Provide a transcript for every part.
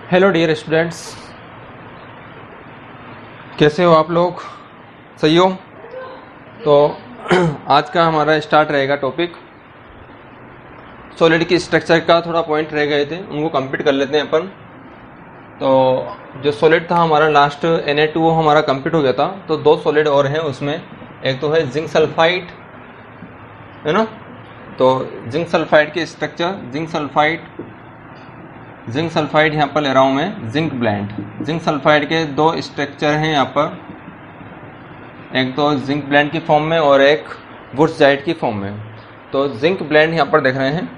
Hello dear students, कैसे हो आप लोग? सही हो? तो आज का हमारा स्टार्ट रहेगा टॉपिक सॉलिड की स्ट्रक्चर का। थोड़ा पॉइंट रह गए थे, उनको कंप्लीट कर लेते हैं अपन। तो जो सॉलिड था हमारा लास्ट Na2 हमारा कंप्लीट हो गया था। तो दो सॉलिड और हैं उसमें, एक तो है जिंक सल्फाइड, है ना। तो जिंक सल्फाइड की स्ट्रक्चर, जिंक सल्फाइड यहाँ पर ले रहा हूँ मैं, जिंक ब्लेंड। जिंक सल्फाइड के दो स्ट्रक्चर हैं यहाँ पर, एक तो जिंक ब्लेंड की फॉर्म में और एक वुड्सजाइट की फॉर्म में। तो जिंक ब्लेंड यहाँ पर देख रहे हैं।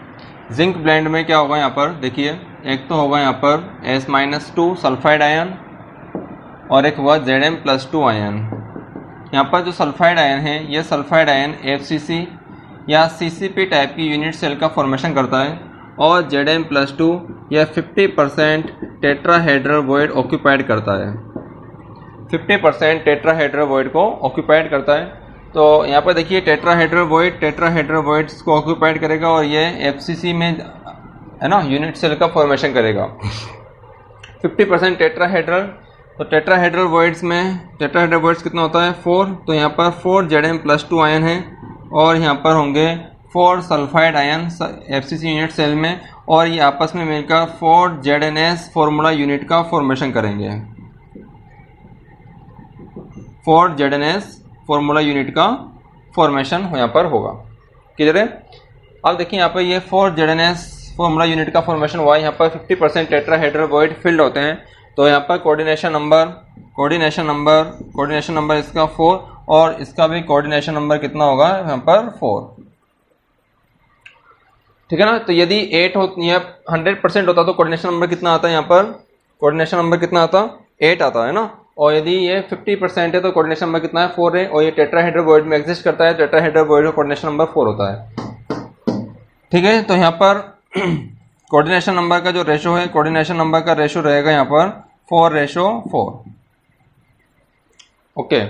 जिंक ब्लेंड में क्या होगा यहाँ पर देखिए, एक तो होगा यहाँ पर S-2 सल्फाइड आयन और एक हुआ Zm+2 आयन। यहाँ पर जो सल्फाइड आयन है, ये सल्फाइड आयन FCC या CCP टाइप की यूनिट सेल का फॉर्मेशन करता है और Zm+2 यह 50% टेट्राहेड्रल वॉइड ऑक्यूपाइड करता है। 50% टेट्राहेड्रल वॉइड को ऑक्यूपाइड करता है। तो यहाँ पर देखिए टेट्राहेड्रल वॉइड्स को ऑक्यूपाइड करेगा और ये FCC में, है ना, यूनिट सेल का फॉर्मेशन करेगा। 50% टेट्राहेड्रल, तो टेट्राहेड्रल वॉइड्स कितना होता है? 4। तो यहाँ पर 4 Zm+2 आयन है और यहाँ पर होंगे 4 sulphide ion FCC unit cell में, और ये आपस में मिलकर 4 ZnS फॉर्मूला यूनिट का फॉर्मेशन करेंगे। 4 ZnS फॉर्मूला यूनिट का फॉर्मेशन यहाँ पर होगा। क्लियर है? अब देखिए यहाँ पर ये 4 ZnS फॉर्मूला यूनिट का फॉर्मेशन हुआ। यहाँ पर 50% टेट्राहेड्रल वॉइड फिल्ड होते हैं। तो यहाँ पर कोऑर्डिनेशन नंबर इसका 4 और इसका भी कोऑर्डिनेशन नंबर कितना होगा यहाँ पर? 4। ठीक है ना। तो यदि 8 हो या 100% होता तो कोऑर्डिनेशन नंबर कितना आता है? यहाँ पर कोऑर्डिनेशन नंबर कितना आता? 8 आता है ना। और यदि ये 50% है तो कोऑर्डिनेशन नंबर कितना है? 4 है। और ये टेट्राहेड्रल वॉइड में एग्जिस्ट करता है, टेट्राहेड्रल वॉइड का कोऑर्डिनेशन नंबर 4 होता है। ठीक है। तो यहाँ पर कोऑर्डिनेशन नंबर का जो रेशो है, कोऑर्डिनेशन नंबर का रेशो रहेगा यहाँ पर 4:4। ओके।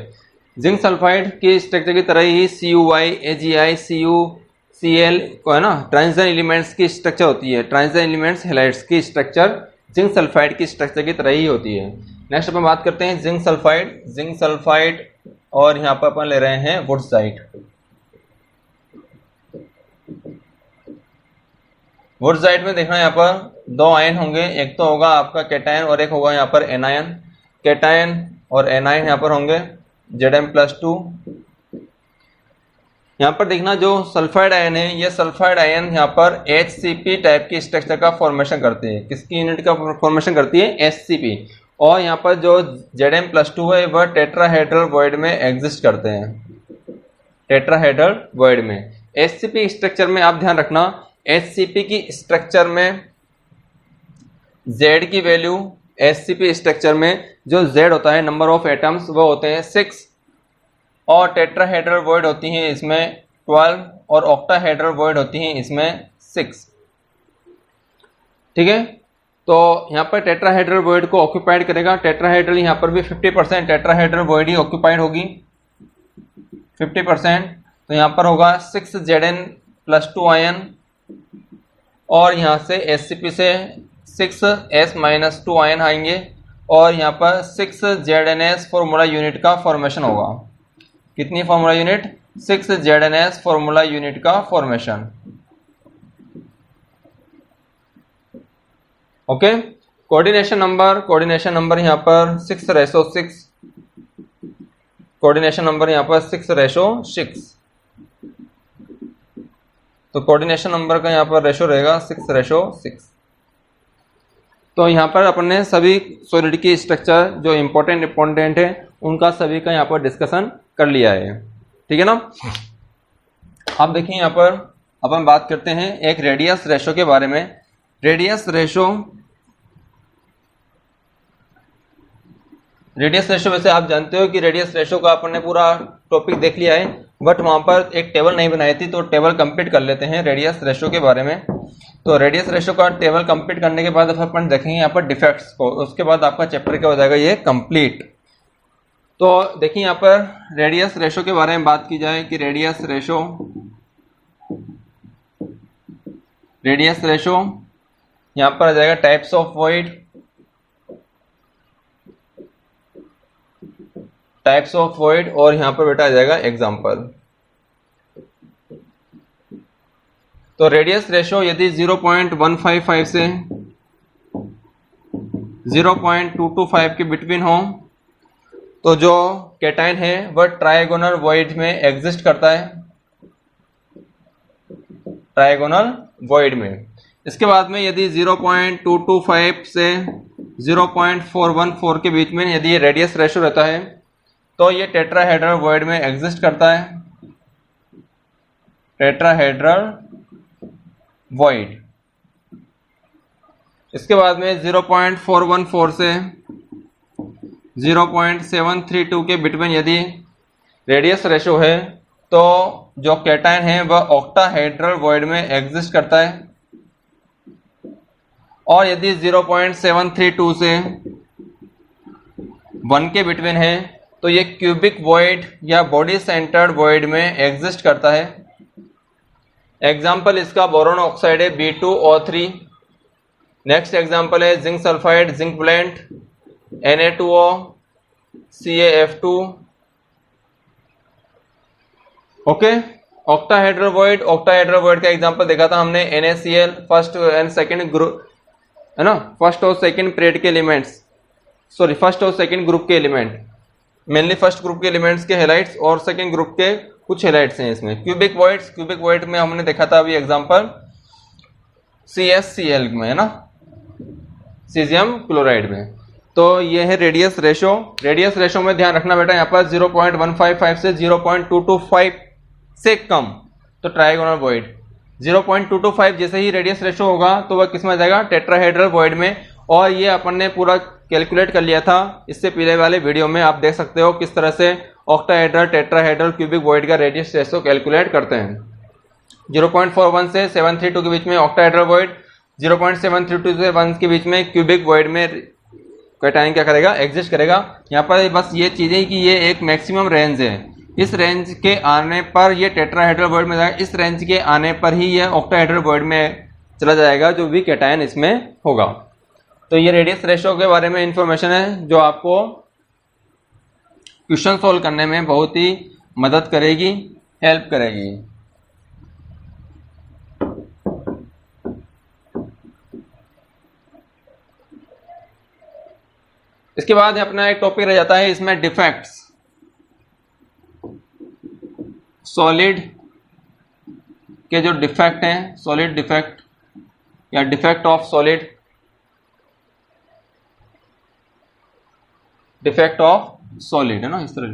जिंक सल्फाइड की स्ट्रक्चर की तरह ही CuY, AgI, CuCl को, है ना, ट्रांजिशन एलिमेंट्स की स्ट्रक्चर होती है। ट्रांजिशन एलिमेंट्स हैलाइड्स की स्ट्रक्चर जिंक सल्फाइड की स्ट्रक्चर की तरह ही होती है। नेक्स्ट अपन बात करते हैं जिंक सल्फाइड और यहाँ पर अपन ले रहे हैं वुड्सजाइट। वुड्सजाइट में देखना यहाँ पर दो आयन होंगे, एक तो होगा आपका कैटायन और एक होगा यहाँ पर एनायन। कैटायन और एनायन यहाँ पर होंगे Zm+2। यहाँ पर देखना जो सल्फाइड आयन है, ये सल्फाइड आयन यहाँ पर HCP टाइप की स्ट्रक्चर का फॉर्मेशन करती है। किसकी यूनिट का फॉर्मेशन करती है? HCP। और यहाँ पर जो Zm+2 है वह टेट्राहेड्रल वॉइड में एग्जिस्ट करते हैं। टेट्राहेड्रल वॉइड में HCP स्ट्रक्चर में आप ध्यान रखना, HCP की स्ट्रक्चर में Z की वैल्यू, HCP स्ट्रक्चर में जो Z होता है, नंबर ऑफ एटम्स, वो होते हैं 6 और टेट्राहेड्रल वॉइड होती हैं इसमें 12 और ऑक्टाहेड्रल वॉइड होती हैं इसमें 6। ठीक है। तो यहाँ पर टेट्राहेड्रल वॉइड को ऑक्यूपाइड करेगा। टेट्राहेड्रल यहाँ पर भी 50% टेट्राहेड्रल वॉइड ही ऑक्यूपाइड होगी, 50%। तो यहाँ पर होगा 6 Zn+2 आयन और यहाँ से HCP से 6 S-2 आयन आएंगे और यहाँ पर 6 ZnS फॉर्मूला यूनिट का फॉर्मेशन होगा। कितनी formula unit? 6 ZnS formula unit का फॉर्मेशन। ओके। कोऑर्डिनेशन नंबर यहाँ पर 6:6। कोऑर्डिनेशन नंबर यहाँ पर 6:6। तो कोऑर्डिनेशन नंबर का यहाँ पर रेशो रहेगा 6:6। तो यहाँ पर अपन ने सभी सॉलिड की स्ट्रक्चर जो इम्पोर्टेंट है उनका सभी का यहाँ पर डिस्कशन कर लिया है। ठीक है ना। अब देखिए यहाँ पर अपन बात करते हैं एक रेडियस रेशो के बारे में। रेडियस रेशो वैसे आप जानते हो कि रेडियस रेशो का अपन ने पूरा टॉपिक देख लिया है, बट वहां पर एक टेबल नहीं बनाई थी, तो टेबल कंप्लीट कर लेते हैं रेडियस रेशो के बारे में। तो रेडियस रेशो का टेबल कंप्लीट करने के बाद अपन देखेंगे यहाँ पर डिफेक्ट्स को, उसके बाद आपका चैप्टर क्या हो जाएगा ये कंप्लीट। तो देखिए यहाँ पर रेडियस रेशो के बारे में बात की जाए कि रेडियस रेशो यहाँ पर आ जाएगा types of void, types of void, और यहाँ पर बेटा आ जाएगा एग्जाम्पल। तो रेडियस रेशो यदि 0.155 से 0.225 के बिटवीन हो तो जो कैटायन है वह ट्रायगोनल वॉइड में एग्जिस्ट करता है, ट्रायगोनल वॉइड में। इसके बाद में यदि 0.225 से 0.414 के बीच में यदि रेडियस रेशो रहता है तो ये टेट्राहेड्रल वॉइड में एग्जिस्ट करता है, टेट्राहेड्रल वॉइड। इसके बाद में 0.414 से 0.732 के बिटवीन यदि रेडियस रेशो है तो जो कैटायन है वह ऑक्टाहेड्रल वॉइड में एग्जिस्ट करता है, और यदि 0.732 से 1 के बिटवीन है तो ये क्यूबिक वॉइड या बॉडी सेंटर्ड वॉइड में एग्जिस्ट करता है। एग्जाम्पल इसका बोरोन ऑक्साइड है B2O3। नेक्स्ट एग्जाम्पल है zinc sulphide, zinc blende, Na2O, CaF2। Okay, octahedral void, octahedral void का एग्जाम्पल देखा था हमने NaCl, first and second group है ना, फर्स्ट और सेकंड पीरियड के एलिमेंट्स, सॉरी फर्स्ट और सेकंड ग्रुप के एलिमेंट, मेनली फर्स्ट ग्रुप के एलिमेंट्स के हेलाइट्स और सेकंड ग्रुप के कुछ हेलाइट्स हैं इसमें। क्यूबिक वॉइड्स, क्यूबिक वॉइड में हमने देखा था अभी एग्जांपल CsCl में है ना, सीजियम क्लोराइड में। तो ये है रेडियस रेशो। रेडियस रेशो में ध्यान रखना बेटा, यहाँ पर 0.155 से 0.225 से कम तो ट्रायगोनल वॉइड, 0.225 जैसे ही रेडियस रेशो होगा तो वह किस में आ जाएगा, टेट्राहेड्रल वॉइड में। और ये अपन ने पूरा कैलकुलेट कर लिया था इससे पहले वाले वीडियो में, आप देख सकते हो किस तरह से ऑक्टाहेड्रल, टेट्राहेड्रल, क्यूबिक वॉइड का रेडियस रेशो कैलकुलेट करते हैं। 0.41 से 732 के बीच में ऑक्टाहेड्रल वॉइड, 0.732 से 1 के बीच में क्यूबिक वॉइड में कैटायन क्या करेगा, एग्जिस्ट करेगा। यहाँ पर बस ये चीजें कि ये एक मैक्सिमम रेंज है, इस रेंज के आने पर ये टेट्राहेड्रल वॉइड में जाएगा, इस रेंज के आने पर ही ये ऑक्टाहेड्रल वॉइड में चला जाएगा जो भी कैटायन इसमें होगा। तो ये रेडियस रेशो के बारे में इंफॉर्मेशन है जो आपको क्वेश्चन सॉल्व करने में बहुत ही मदद करेगी, हेल्प करेगी। इसके बाद अपना एक टॉपिक रह जाता है इसमें डिफेक्ट्स, सॉलिड के जो डिफेक्ट हैं, सॉलिड डिफेक्ट या defect of solid, defect of solid है ना, इस तरह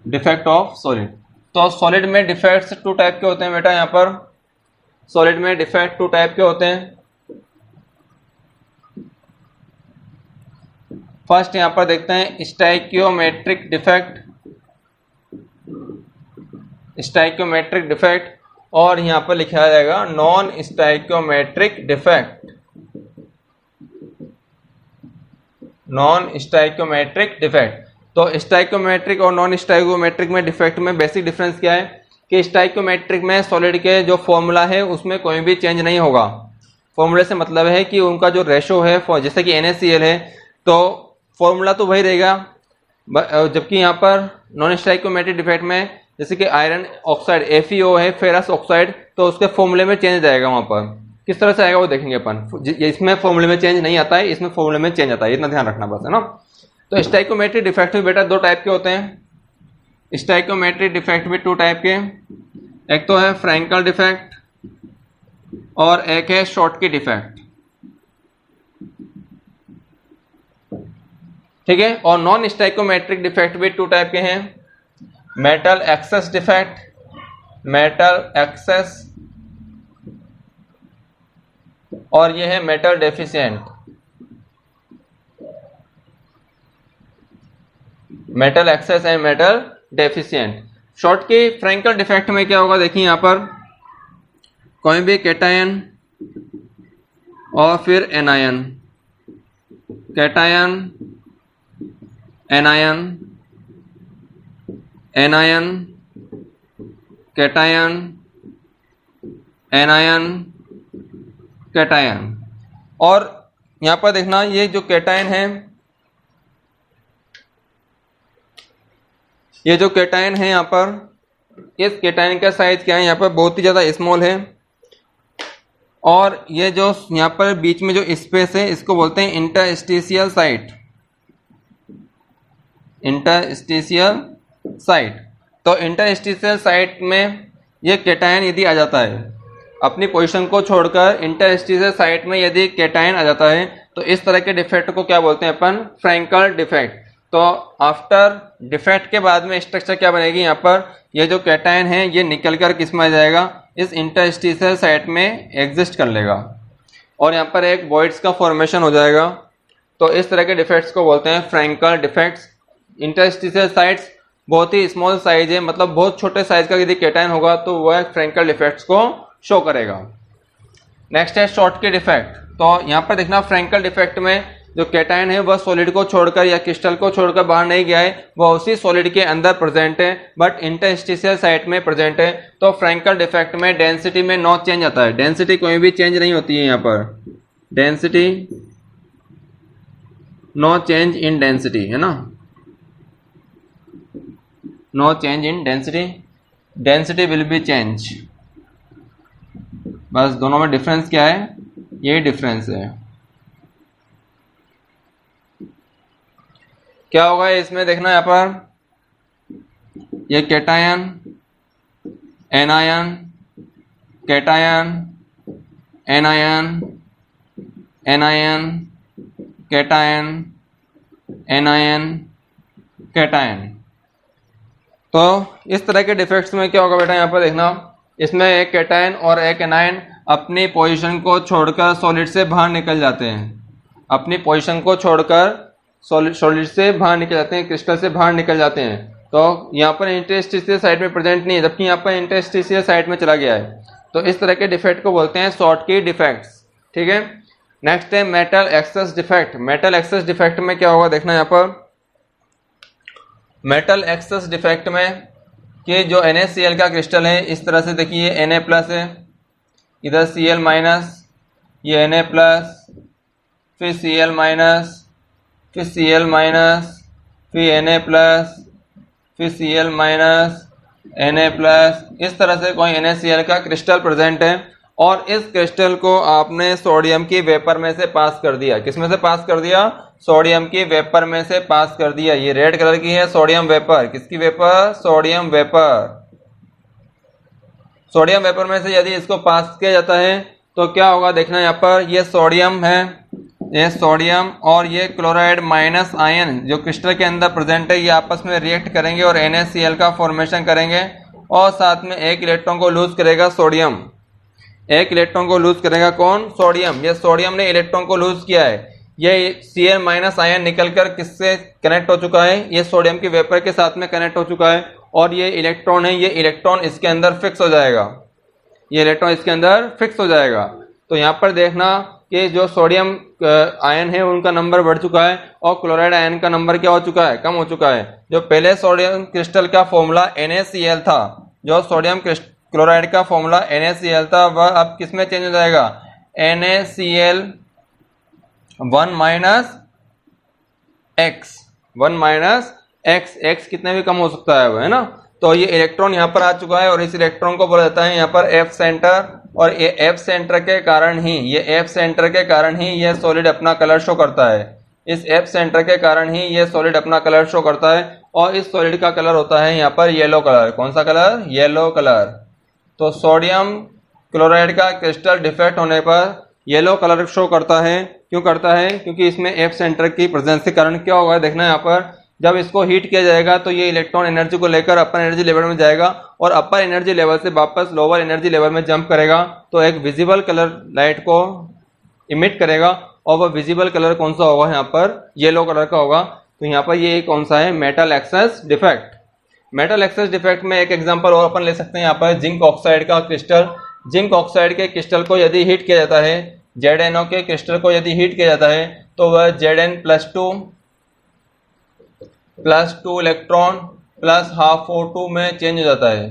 डिफेक्ट ऑफ सॉलिड। तो सॉलिड में डिफेक्ट्स 2 टाइप के होते हैं बेटा, यहाँ पर सॉलिड में डिफेक्ट 2 टाइप के होते हैं। फर्स्ट यहां पर देखते हैं स्टाइकियोमेट्रिक डिफेक्ट, स्टाइकियोमेट्रिक डिफेक्ट, और यहां पर लिखा जाएगा non stoichiometric defect, non stoichiometric defect. तो स्टाइकियोमेट्रिक और नॉन स्टाइकियोमेट्रिक में डिफेक्ट में बेसिक डिफरेंस क्या है कि स्टाइकियोमेट्रिक में सॉलिड के जो फॉर्मूला है उसमें कोई भी चेंज नहीं होगा। फॉर्मूले से मतलब है कि उनका जो रेशो है, जैसे कि NaCl है तो फॉर्मूला तो वही रहेगा, जबकि यहाँ पर नॉन स्टाइकियोमेट्रिक डिफेक्ट में जैसे कि आयरन ऑक्साइड FeO है, फेरस ऑक्साइड, तो उसके फॉर्मूले में चेंज जाएगा। वहां पर किस तरह से आएगा वो देखेंगे अपन। इसमें फॉर्मूले में चेंज नहीं आता है, इसमें फॉर्मूले में चेंज आता है, इतना ध्यान रखना बस है ना। तो स्टाइकियोमेट्रिक डिफेक्ट भी बेटा 2 टाइप के होते हैं। स्टाइकियोमेट्रिक डिफेक्ट भी 2 टाइप के, एक तो है फ्रैंकल डिफेक्ट और एक है शॉर्टकी डिफेक्ट, ठीक है। और नॉन स्टाइकियोमेट्रिक डिफेक्ट भी 2 टाइप के हैं, metal access defect, metal access, और यह है metal deficient, metal access and metal deficient. Short के फ्रैंकल डिफेक्ट में क्या होगा, देखिए यहां पर कोई भी कैटायन और फिर anion, cation anion, anion cation, anion cation, और यहाँ पर देखना ये जो कैटायन है, ये जो कैटायन है यहाँ पर, इस कैटायन का साइज क्या है यहाँ पर बहुत ही ज़्यादा स्मॉल है, और ये जो यहाँ पर बीच में जो स्पेस है इसको बोलते हैं इंटरस्टिशियल साइट, इंटरस्टिशियल साइट। तो इंटरस्टिशियल साइट में ये कैटायन यदि आ जाता है, अपनी पोजीशन को छोड़कर इंटरस्टिशियल साइट में यदि कैटायन आ जाता है, तो इस तरह के डिफेक्ट को क्या बोलते हैं अपन, फ्रैंकल डिफेक्ट। तो आफ्टर डिफेक्ट के बाद में स्ट्रक्चर क्या बनेगी, यहाँ पर ये जो कैटायन है ये निकल कर किस में आ जाएगा, इस इंटरस्टिशियल साइट में एग्जिस्ट कर लेगा, और यहाँ पर एक वॉइड्स का फॉर्मेशन हो जाएगा। तो इस तरह के डिफेक्ट्स को बोलते हैं फ्रैंकल डिफेक्ट्स। इंटरस्टिशियल साइट्स बहुत ही स्मॉल साइज है, मतलब बहुत छोटे साइज का यदि कैटायन होगा तो वह फ्रैंकल डिफेक्ट्स को शो करेगा। नेक्स्ट है शॉटकी डिफेक्ट। तो यहाँ पर देखना फ्रैंकल डिफेक्ट में जो कैटायन है वह सॉलिड को छोड़कर या क्रिस्टल को छोड़कर बाहर नहीं गया है, वह उसी सॉलिड के अंदर प्रेजेंट है, बट इंटरस्टिशियल साइट में प्रेजेंट है। तो फ्रैंकल डिफेक्ट में डेंसिटी में नो चेंज आता है, डेंसिटी कोई भी चेंज नहीं होती है यहाँ पर, density no change in density है ना, no change in density, density will be change. बस दोनों में डिफरेंस क्या है, यही डिफरेंस है। क्या होगा इसमें देखना, यहाँ पर ये cation, anion, cation, anion, anion, cation, anion, cation. तो इस तरह के डिफेक्ट्स में क्या होगा बेटा, यहाँ पर देखना, इसमें एक कैटायन और एक एनायन अपनी पोजीशन को छोड़कर सॉलिड से बाहर निकल जाते हैं, अपनी पोजीशन को छोड़कर सॉलिड से बाहर निकल जाते हैं, क्रिस्टल से बाहर निकल जाते हैं। तो यहाँ पर इंटरस्टिशियल साइट में प्रेजेंट नहीं है, जबकि यहाँ पर इंटरस्टिशियल साइट में चला गया है। तो इस तरह के डिफेक्ट को बोलते हैं शॉटकी डिफेक्ट्स। ठीक है, नेक्स्ट है metal access defect. Metal access defect में क्या होगा देखना, यहाँ पर मेटल एक्सेस डिफेक्ट में कि जो NaCl का क्रिस्टल है, इस तरह से देखिए Na प्लस है, इधर Cl माइनस, ये Na प्लस, फिर Cl माइनस, फिर Cl माइनस, फिर Na प्लस, फिर Cl माइनस, Na प्लस, इस तरह से कोई NaCl का क्रिस्टल प्रेजेंट है, और इस क्रिस्टल को आपने सोडियम की वेपर में से पास कर दिया। किस में से पास कर दिया, सोडियम की वेपर में से पास कर दिया। ये रेड कलर की है सोडियम वेपर, किसकी vapour, sodium vapour. Sodium vapour में से यदि इसको पास किया जाता है तो क्या होगा देखना, यहाँ पर ये सोडियम है, ये सोडियम और ये क्लोराइड माइनस आयन जो क्रिस्टल के अंदर प्रेजेंट है, ये आपस में रिएक्ट करेंगे और NaCl का फॉर्मेशन करेंगे, और साथ में एक इलेक्ट्रॉन को लूज करेगा सोडियम, एक इलेक्ट्रॉन को लूज करेगा कौन, सोडियम। ये सोडियम ने इलेक्ट्रॉन को लूज किया है, ये Cl माइनस आयन निकलकर किससे कनेक्ट हो चुका है, ये सोडियम की वेपर के साथ में कनेक्ट हो चुका है, और ये इलेक्ट्रॉन है, ये इलेक्ट्रॉन इसके अंदर फिक्स हो जाएगा, ये इलेक्ट्रॉन इसके अंदर फिक्स हो जाएगा। तो यहाँ पर देखना कि जो सोडियम आयन है उनका नंबर बढ़ चुका है, और क्लोराइड आयन का नंबर क्या हो चुका है, कम हो चुका है। जो पहले सोडियम क्रिस्टल का फॉर्मूला NaCl था, जो सोडियम क्लोराइड का फॉर्मूला NaCl था, वह अब किस में चेंज हो जाएगा, NaCl 1 minus x, 1 minus x, x कितने भी कम हो सकता है वो, है ना। तो ये इलेक्ट्रॉन यहाँ पर आ चुका है, और इस इलेक्ट्रॉन को बोला जाता है यहाँ पर F सेंटर, और ये F सेंटर के कारण ही, ये F सेंटर के कारण ही ये सॉलिड अपना कलर शो करता है, इस F सेंटर के कारण ही ये सॉलिड अपना कलर शो करता है, और इस सॉलिड का कलर होता है यहाँ पर येलो कलर। कौन सा कलर, येलो कलर। तो सोडियम क्लोराइड का क्रिस्टल डिफेक्ट होने पर येलो कलर शो करता है, क्यों करता है, क्योंकि इसमें F सेंटर की प्रेजेंस के कारण क्या होगा देखना, यहाँ पर जब इसको हीट किया जाएगा तो ये इलेक्ट्रॉन एनर्जी को लेकर अपर एनर्जी लेवल में जाएगा, और अपर एनर्जी लेवल से वापस लोअर एनर्जी लेवल में जंप करेगा, तो एक विजिबल कलर लाइट को इमिट करेगा, और वह विजिबल कलर कौन सा होगा, यहाँ पर येलो कलर का होगा। तो यहाँ पर ये कौन सा है, metal access defect. Metal access defect में एक एग्जांपल और अपन ले सकते हैं, यहाँ पर जिंक ऑक्साइड का क्रिस्टल। जिंक ऑक्साइड के क्रिस्टल को यदि हीट किया जाता है, ZnO के क्रिस्टल को यदि हीट किया जाता है, तो वह Zn+2 +2 इलेक्ट्रॉन +12O2 में चेंज हो जाता है,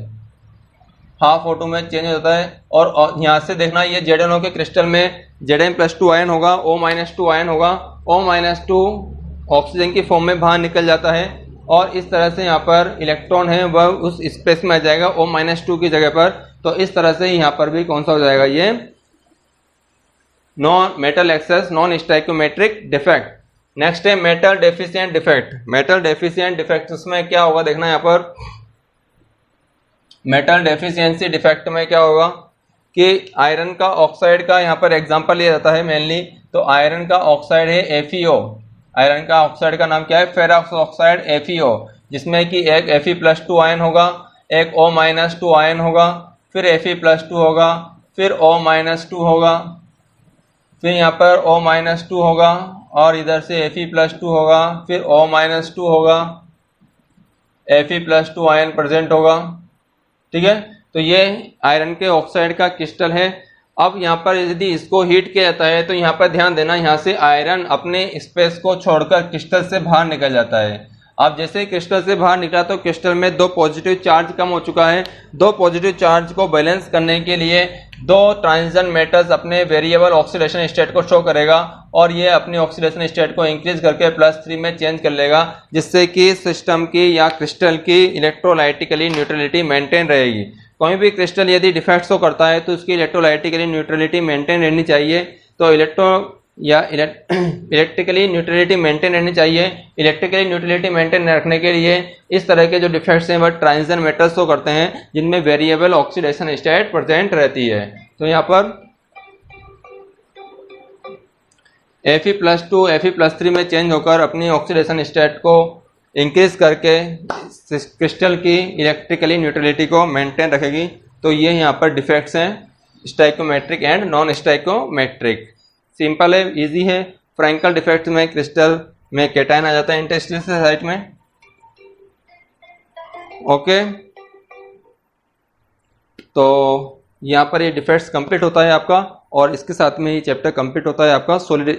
हाफ O2 में चेंज हो जाता है। और यहाँ से देखना ये ZnO के क्रिस्टल में Zn+2 आयन होगा, O-2 आयन होगा, O-2 ऑक्सीजन की फॉर्म में बाहर निकल जाता है और इस तरह से यहाँ पर इलेक्ट्रॉन है वह उस स्पेस में आ जाएगा O-2 की जगह पर। तो इस तरह से यहाँ पर भी कौन सा हो जाएगा, ये non metal excess non stoichiometric defect. Next है metal deficient defect. Metal deficient defect उसमें क्या होगा देखना, यहाँ पर मेटल डेफिशिएंसी डिफेक्ट में क्या होगा कि आयरन का ऑक्साइड का यहाँ पर एग्जांपल लिया जाता है मेनली। तो आयरन का ऑक्साइड है FeO, आयरन का ऑक्साइड का नाम क्या है, फेरस ऑक्साइड FeO, जिसमें कि एक Fe+2 आयन होगा, एक O-2 आयन होगा, फिर Fe+2 होगा, फिर O-2 होगा, फिर यहाँ पर O-2 होगा और इधर से Fe+2 होगा, फिर O-2 होगा, Fe+2 आयन प्रेजेंट होगा। ठीक है, तो ये आयरन के ऑक्साइड का क्रिस्टल है। अब यहाँ पर यदि इसको हीट किया जाता है तो यहाँ पर ध्यान देना, यहाँ से आयरन अपने स्पेस को छोड़कर क्रिस्टल से बाहर निकल जाता है। अब जैसे ही क्रिस्टल से बाहर निकला तो क्रिस्टल में 2 पॉजिटिव चार्ज कम हो चुका है। 2 पॉजिटिव चार्ज को बैलेंस करने के लिए 2 ट्रांजिशन मेटल्स अपने वेरिएबल ऑक्सीडेशन स्टेट को शो करेगा और ये अपनी ऑक्सीडेशन स्टेट को इंक्रीज करके +3 में चेंज कर लेगा, जिससे कि सिस्टम की या क्रिस्टल की इलेक्ट्रोलाइटिकली न्यूट्रलिटी मेंटेन रहेगी। कोई भी क्रिस्टल यदि डिफेक्ट शो करता है तो उसकी इलेक्ट्रोलाइटिकली न्यूट्रलिटी मेंटेन रहनी चाहिए। तो इलेक्ट्रिकली न्यूट्रलिटी मेंटेन रहनी चाहिए। इलेक्ट्रिकली न्यूट्रलिटी मेंटेन रखने के लिए इस तरह के जो डिफेक्ट्स हैं वह ट्रांजिशन मेटल्स शो करते हैं जिनमें वेरिएबल ऑक्सीडेशन स्टेट प्रेजेंट रहती है। तो यहाँ पर Fe+2 Fe+3 में चेंज होकर अपनी ऑक्सीडेशन स्टेट को इंक्रीज करके क्रिस्टल की इलेक्ट्रिकली न्यूट्रलिटी को मेंटेन रखेगी। तो ये यहाँ पर डिफेक्ट्स हैं, stoichiometric and non stoichiometric. Simple है, इजी है। फ्रैंकल डिफेक्ट में क्रिस्टल में कैटायन आ जाता है इंटरस्टेलर साइट में। ओके, तो यहाँ पर ये डिफेक्ट्स कंप्लीट होता है आपका और इसके साथ में ये चैप्टर कंप्लीट होता है आपका सॉलिड